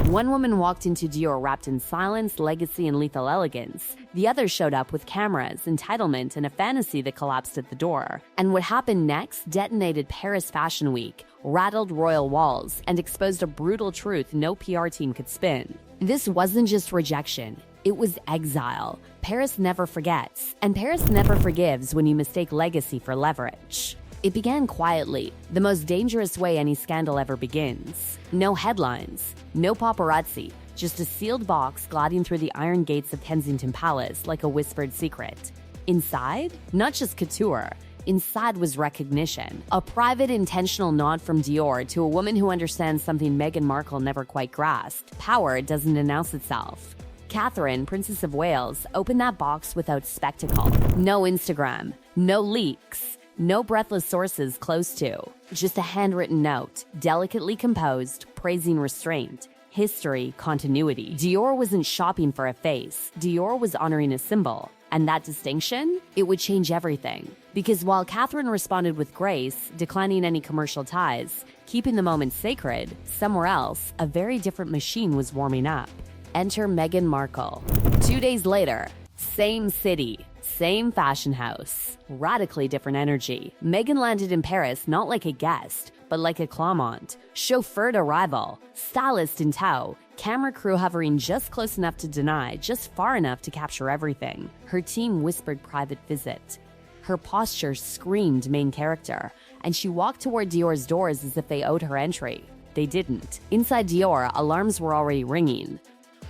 One woman walked into Dior wrapped in silence, legacy, and lethal elegance. The other showed up with cameras, entitlement, and a fantasy that collapsed at the door. And what happened next detonated Paris Fashion Week, rattled royal walls, and exposed a brutal truth no PR team could spin. This wasn't just rejection. It was exile. Paris never forgets, and Paris never forgives when you mistake legacy for leverage. It began quietly, the most dangerous way any scandal ever begins. No headlines, no paparazzi, just a sealed box gliding through the iron gates of Kensington Palace like a whispered secret. Inside, not just couture. Inside was recognition, a private intentional nod from Dior to a woman who understands something Meghan Markle never quite grasped. Power doesn't announce itself. Catherine, Princess of Wales, opened that box without spectacle. No Instagram, no leaks, no breathless sources close to. Just a handwritten note, delicately composed, praising restraint, history, continuity. Dior wasn't shopping for a face. Dior was honoring a symbol. And that distinction? It would change everything. Because while Catherine responded with grace, declining any commercial ties, keeping the moment sacred, somewhere else, a very different machine was warming up. Enter Meghan Markle. 2 days later, same city, same fashion house, radically different energy. Meghan landed in Paris not like a guest, but like a Clermont, chauffeured arrival, stylist in tow, camera crew hovering just close enough to deny, just far enough to capture everything. Her team whispered private visit. Her posture screamed main character, and she walked toward Dior's doors as if they owed her entry. They didn't. Inside Dior, alarms were already ringing.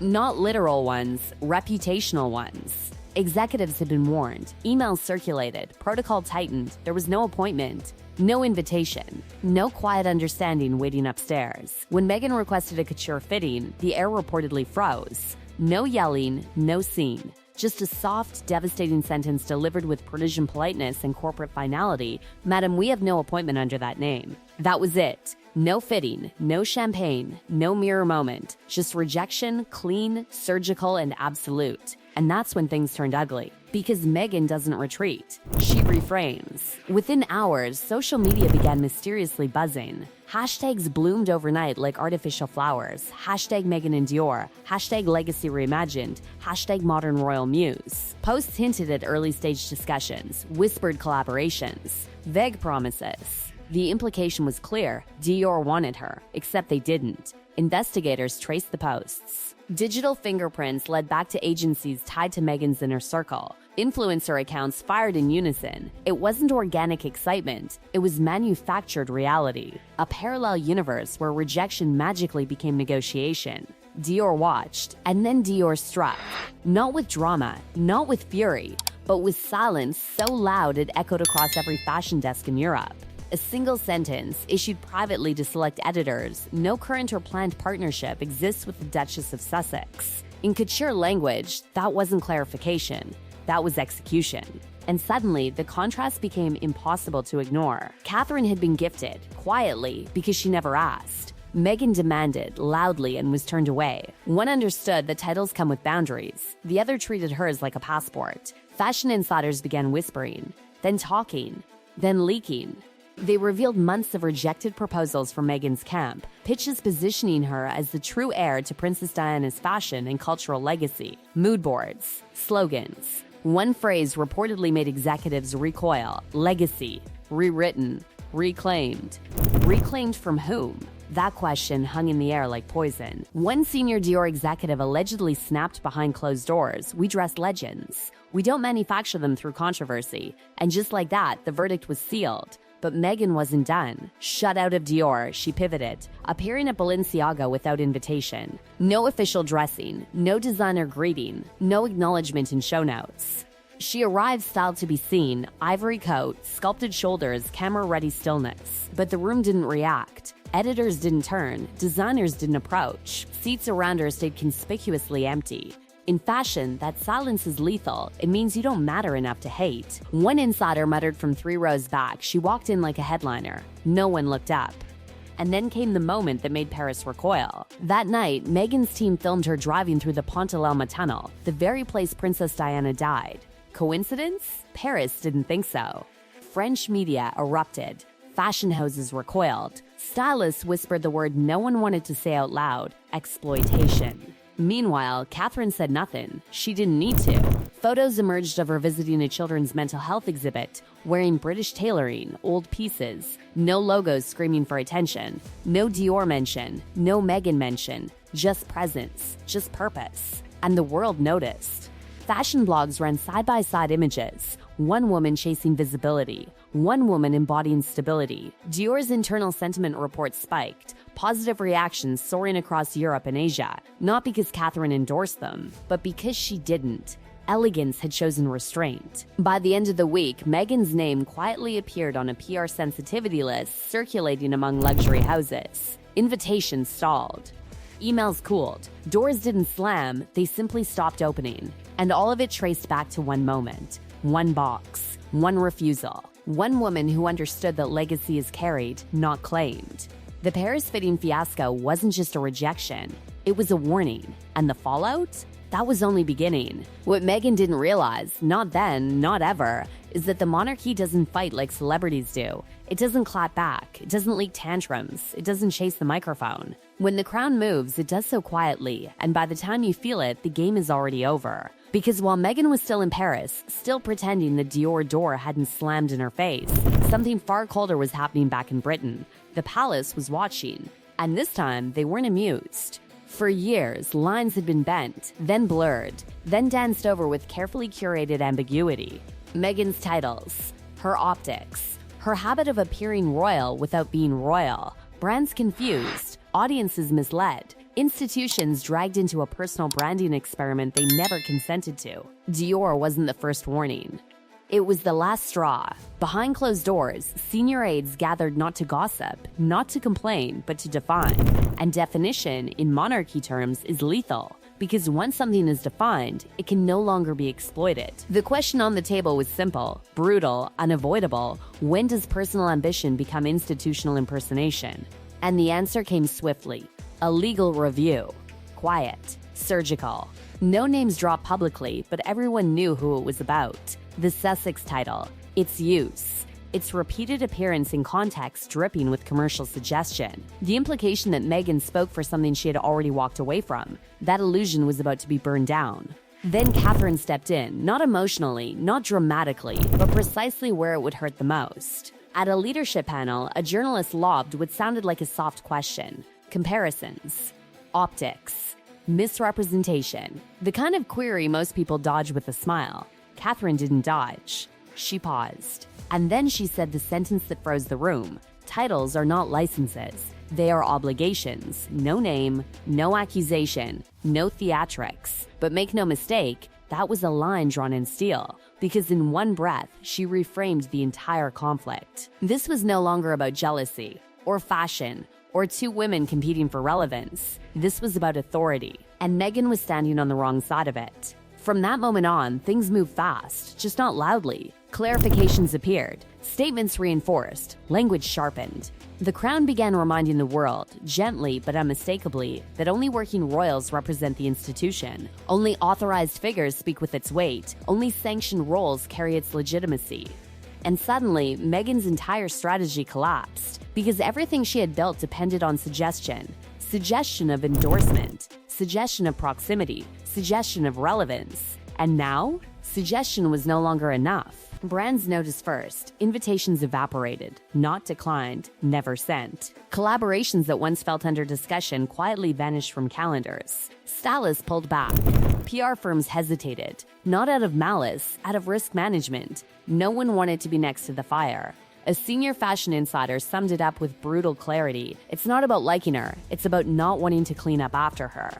Not literal ones, reputational ones. Executives had been warned, emails circulated, protocol tightened, there was no appointment, no invitation, no quiet understanding waiting upstairs. When Meghan requested a couture fitting, the air reportedly froze. No yelling, no scene. Just a soft, devastating sentence delivered with Parisian politeness and corporate finality. Madam, we have no appointment under that name. That was it. No fitting, no champagne, no mirror moment. Just rejection, clean, surgical, and absolute. And that's when things turned ugly. Because Meghan doesn't retreat. She refrains. Within hours, social media began mysteriously buzzing. Hashtags bloomed overnight like artificial flowers. Hashtag Meghan and Dior. Hashtag Legacy Reimagined. Hashtag Modern Royal Muse. Posts hinted at early-stage discussions, whispered collaborations, vague promises. The implication was clear. Dior wanted her, except they didn't. Investigators traced the posts. Digital fingerprints led back to agencies tied to Meghan's inner circle. Influencer accounts fired in unison. It wasn't organic excitement. It was manufactured reality. A parallel universe where rejection magically became negotiation. Dior watched, and then Dior struck. Not with drama, not with fury, but with silence so loud it echoed across every fashion desk in Europe. A single sentence, issued privately to select editors, no current or planned partnership exists with the Duchess of Sussex. In couture language, that wasn't clarification, that was execution. And suddenly, the contrast became impossible to ignore. Catherine had been gifted, quietly, because she never asked. Meghan demanded, loudly, and was turned away. One understood that titles come with boundaries. The other treated hers like a passport. Fashion insiders began whispering, then talking, then leaking. They revealed months of rejected proposals from Meghan's camp, pitches positioning her as the true heir to Princess Diana's fashion and cultural legacy. Mood boards, slogans. One phrase reportedly made executives recoil: legacy, rewritten, reclaimed. Reclaimed from whom? That question hung in the air like poison. One senior Dior executive allegedly snapped behind closed doors, "We dress legends. We don't manufacture them through controversy." And just like that, the verdict was sealed. But Meghan wasn't done. Shut out of Dior, she pivoted, appearing at Balenciaga without invitation. No official dressing, no designer greeting, no acknowledgement in show notes. She arrived styled to be seen, ivory coat, sculpted shoulders, camera-ready stillness. But the room didn't react. Editors didn't turn, designers didn't approach. Seats around her stayed conspicuously empty. In fashion, that silence is lethal. It means you don't matter enough to hate. One insider muttered from 3 rows back. She walked in like a headliner. No one looked up. And then came the moment that made Paris recoil. That night, Meghan's team filmed her driving through the Pont de l'Alma tunnel, the very place Princess Diana died. Coincidence? Paris didn't think so. French media erupted. Fashion houses recoiled. Stylists whispered the word no one wanted to say out loud: exploitation. Meanwhile, Catherine said nothing. She didn't need to. Photos emerged of her visiting a children's mental health exhibit, wearing British tailoring, old pieces, no logos screaming for attention, no Dior mention, no Meghan mention, just presence, just purpose. And the world noticed. Fashion blogs ran side-by-side images, one woman chasing visibility, one woman embodying stability. Dior's internal sentiment report spiked, positive reactions soaring across Europe and Asia, not because Catherine endorsed them, but because she didn't. Elegance had chosen restraint. By the end of the week, Meghan's name quietly appeared on a PR sensitivity list circulating among luxury houses. Invitations stalled. Emails cooled. Doors didn't slam, they simply stopped opening. And all of it traced back to one moment, one box, one refusal, one woman who understood that legacy is carried, not claimed. The Paris-fitting fiasco wasn't just a rejection, it was a warning. And the fallout? That was only beginning. What Meghan didn't realize, not then, not ever, is that the monarchy doesn't fight like celebrities do. It doesn't clap back, it doesn't leak tantrums, it doesn't chase the microphone. When the crown moves, it does so quietly, and by the time you feel it, the game is already over. Because while Meghan was still in Paris, still pretending the Dior door hadn't slammed in her face, something far colder was happening back in Britain. The palace was watching, and this time they weren't amused. For years, lines had been bent, then blurred, then danced over with carefully curated ambiguity. Meghan's titles, her optics, her habit of appearing royal without being royal, brands confused, audiences misled, institutions dragged into a personal branding experiment they never consented to. Dior wasn't the first warning. It was the last straw. Behind closed doors, senior aides gathered not to gossip, not to complain, but to define. And definition, in monarchy terms, is lethal. Because once something is defined, it can no longer be exploited. The question on the table was simple, brutal, unavoidable. When does personal ambition become institutional impersonation? And the answer came swiftly. A legal review. Quiet. Surgical. No names dropped publicly, but everyone knew who it was about. The Sussex title, its use, its repeated appearance in context dripping with commercial suggestion, the implication that Meghan spoke for something she had already walked away from. That illusion was about to be burned down. Then Catherine stepped in, not emotionally, not dramatically, but precisely where it would hurt the most. At a leadership panel, a journalist lobbed what sounded like a soft question. Comparisons. Optics. Misrepresentation. The kind of query most people dodge with a smile. Catherine didn't dodge. She paused. And then she said the sentence that froze the room. Titles are not licenses. They are obligations. No name, no accusation, no theatrics. But make no mistake, that was a line drawn in steel. Because in one breath, she reframed the entire conflict. This was no longer about jealousy, or fashion, or two women competing for relevance. This was about authority. And Meghan was standing on the wrong side of it. From that moment on, things moved fast, just not loudly. Clarifications appeared, statements reinforced, language sharpened. The crown began reminding the world, gently but unmistakably, that only working royals represent the institution. Only authorized figures speak with its weight. Only sanctioned roles carry its legitimacy. And suddenly, Meghan's entire strategy collapsed, because everything she had built depended on suggestion. Suggestion of endorsement, suggestion of proximity, suggestion of relevance. And now, suggestion was no longer enough. Brands noticed first. Invitations evaporated, not declined, never sent. Collaborations that once felt under discussion quietly vanished from calendars. Stylists pulled back. PR firms hesitated, not out of malice, out of risk management. No one wanted to be next to the fire. A senior fashion insider summed it up with brutal clarity. It's not about liking her, it's about not wanting to clean up after her.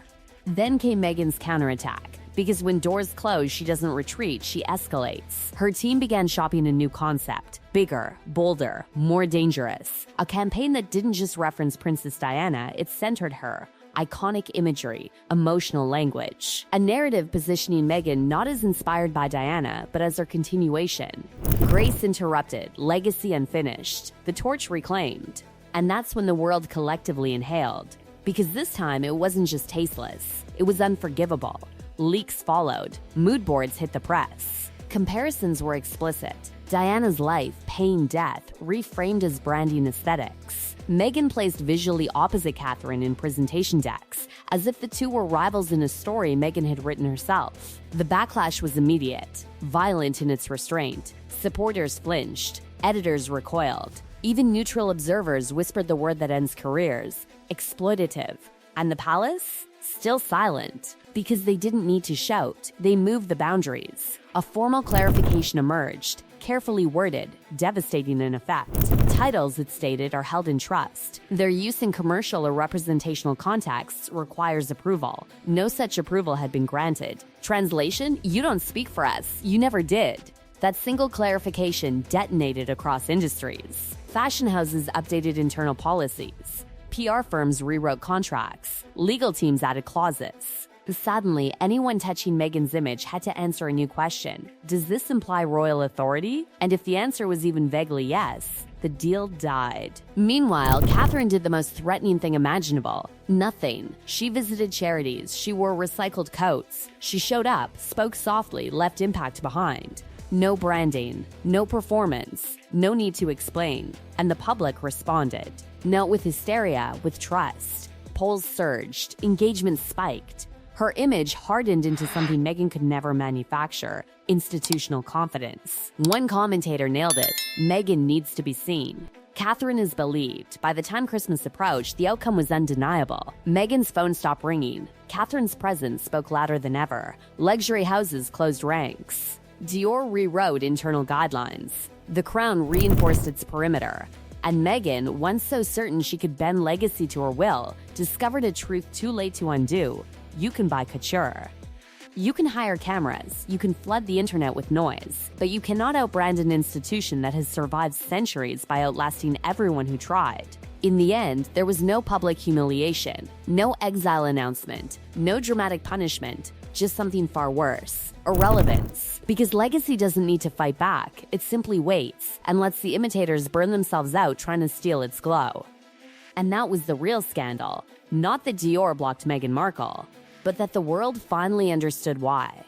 Then came Meghan's counterattack. Because when doors close, she doesn't retreat, she escalates. Her team began shopping a new concept. Bigger, bolder, more dangerous. A campaign that didn't just reference Princess Diana, it centered her. Iconic imagery, emotional language. A narrative positioning Meghan not as inspired by Diana, but as her continuation. Grace interrupted, legacy unfinished, the torch reclaimed. And that's when the world collectively inhaled. Because this time, it wasn't just tasteless, it was unforgivable. Leaks followed. Mood boards hit the press. Comparisons were explicit. Diana's life, pain, death, reframed as branding aesthetics. Meghan placed visually opposite Catherine in presentation decks, as if the two were rivals in a story Meghan had written herself. The backlash was immediate, violent in its restraint. Supporters flinched, editors recoiled. Even neutral observers whispered the word that ends careers: exploitative. And the palace? Still silent. Because they didn't need to shout, they moved the boundaries. A formal clarification emerged, carefully worded, devastating in effect. Titles, it stated, are held in trust. Their use in commercial or representational contexts requires approval. No such approval had been granted. Translation: you don't speak for us. You never did. That single clarification detonated across industries. Fashion houses updated internal policies. PR firms rewrote contracts. Legal teams added clauses. Suddenly, anyone touching Meghan's image had to answer a new question. Does this imply royal authority? And if the answer was even vaguely yes, the deal died. Meanwhile, Catherine did the most threatening thing imaginable. Nothing. She visited charities. She wore recycled coats. She showed up, spoke softly, left impact behind. No branding, no performance, no need to explain. And the public responded. Not with hysteria, with trust. Polls surged, engagement spiked. Her image hardened into something Meghan could never manufacture: institutional confidence. One commentator nailed it: Meghan needs to be seen. Catherine is believed. By the time Christmas approached, the outcome was undeniable. Meghan's phone stopped ringing. Catherine's presence spoke louder than ever. Luxury houses closed ranks. Dior rewrote internal guidelines. The crown reinforced its perimeter. And Meghan, once so certain she could bend legacy to her will, discovered a truth too late to undo: you can buy couture. You can hire cameras, you can flood the internet with noise, but you cannot outbrand an institution that has survived centuries by outlasting everyone who tried. In the end, there was no public humiliation, no exile announcement, no dramatic punishment, just something far worse: irrelevance. Because legacy doesn't need to fight back, it simply waits and lets the imitators burn themselves out trying to steal its glow. And that was the real scandal. Not that Dior blocked Meghan Markle, but that the world finally understood why.